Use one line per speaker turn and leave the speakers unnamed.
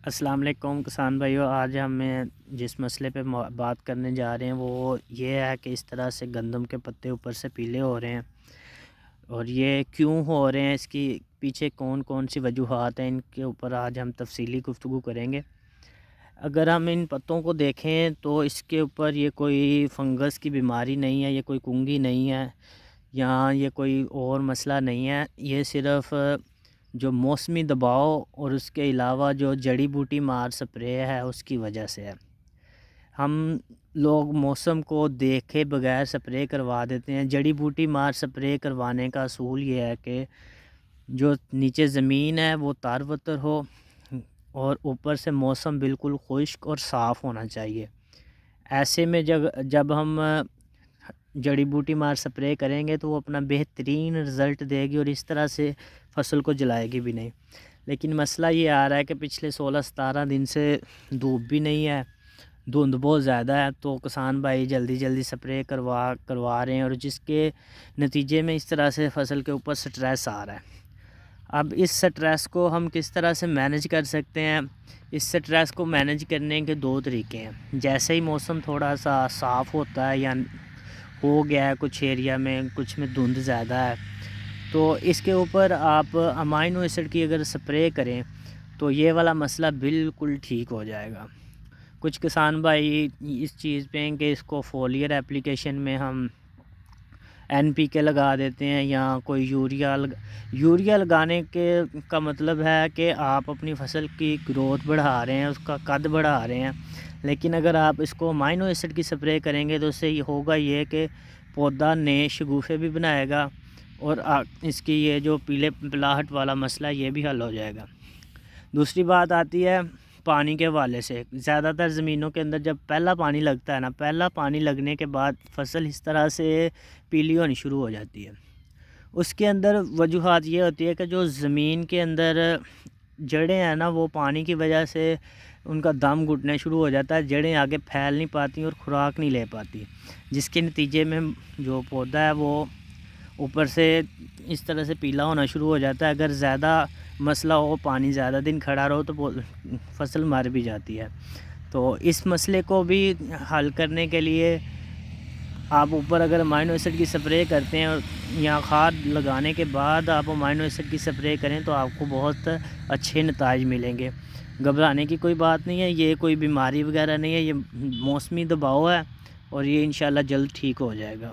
السلام علیکم کسان بھائیو، آج ہم جس مسئلے پہ بات کرنے جا رہے ہیں وہ یہ ہے کہ اس طرح سے گندم کے پتے اوپر سے پیلے ہو رہے ہیں، اور یہ کیوں ہو رہے ہیں، اس کی پیچھے کون کون سی وجوہات ہیں، ان کے اوپر آج ہم تفصیلی گفتگو کریں گے۔ اگر ہم ان پتوں کو دیکھیں تو اس کے اوپر یہ کوئی فنگس کی بیماری نہیں ہے، یہ کوئی کنگھی نہیں ہے، یا یہ کوئی اور مسئلہ نہیں ہے، یہ صرف جو موسمی دباؤ اور اس کے علاوہ جو جڑی بوٹی مار سپرے ہے اس کی وجہ سے ہے۔ ہم لوگ موسم کو دیکھے بغیر سپرے کروا دیتے ہیں۔ جڑی بوٹی مار سپرے کروانے کا اصول یہ ہے کہ جو نیچے زمین ہے وہ تار و تر ہو، اور اوپر سے موسم بالکل خشک اور صاف ہونا چاہیے۔ ایسے میں جب ہم جڑی بوٹی مار سپرے کریں گے تو وہ اپنا بہترین رزلٹ دے گی، اور اس طرح سے فصل کو جلائے گی بھی نہیں۔ لیکن مسئلہ یہ آ رہا ہے کہ پچھلے 16-17 دن سے دھوپ بھی نہیں ہے، دھند بہت زیادہ ہے، تو کسان بھائی جلدی سپرے کروا رہے ہیں، اور جس کے نتیجے میں اس طرح سے فصل کے اوپر سٹریس آ رہا ہے۔ اب اس سٹریس کو ہم کس طرح سے مینج کر سکتے ہیں؟ اس سٹریس کو مینج کرنے کے دو طریقے ہیں۔ جیسے ہی موسم تھوڑا سا صاف ہوتا ہے یا ہو گیا ہے کچھ ایریا میں، کچھ میں دھند زیادہ ہے، تو اس کے اوپر آپ امائنو ایسڈ کی اگر سپرے کریں تو یہ والا مسئلہ بالکل ٹھیک ہو جائے گا۔ کچھ کسان بھائی اس چیز پہ ہیں کہ اس کو فولیئر اپلیکیشن میں ہم NPK لگا دیتے ہیں، یا کوئی یوریا لگانے کا مطلب ہے کہ آپ اپنی فصل کی گروتھ بڑھا رہے ہیں، اس کا قد بڑھا رہے ہیں۔ لیکن اگر آپ اس کو امائنو ایسڈ کی سپرے کریں گے تو اس سے یہ ہوگا یہ کہ پودا نئے شگوفے بھی بنائے گا، اور اس کی یہ جو پیلے پلاہٹ والا مسئلہ یہ بھی حل ہو جائے گا۔ دوسری بات آتی ہے پانی کے حوالے سے۔ زیادہ تر زمینوں کے اندر جب پہلا پانی لگتا ہے نا، پہلا پانی لگنے کے بعد فصل اس طرح سے پیلی ہونی شروع ہو جاتی ہے۔ اس کے اندر وجوہات یہ ہوتی ہے کہ جو زمین کے اندر جڑیں ہیں نا، وہ پانی کی وجہ سے ان کا دم گھٹنے شروع ہو جاتا ہے، جڑیں آگے پھیل نہیں پاتی اور خوراک نہیں لے پاتی، جس کے نتیجے میں جو پودا ہے وہ اوپر سے اس طرح سے پیلا ہونا شروع ہو جاتا ہے۔ اگر زیادہ مسئلہ ہو، پانی زیادہ دن کھڑا رہو تو فصل مر بھی جاتی ہے۔ تو اس مسئلے کو بھی حل کرنے کے لیے آپ اوپر اگر امائنو ایسڈ کی سپرے کرتے ہیں، یا کھاد لگانے کے بعد آپ امائنو ایسڈ کی سپرے کریں تو آپ کو بہت اچھے نتائج ملیں گے۔ گھبرانے کی کوئی بات نہیں ہے، یہ کوئی بیماری وغیرہ نہیں ہے، یہ موسمی دباؤ ہے، اور یہ انشاءاللہ جلد ٹھیک ہو جائے گا۔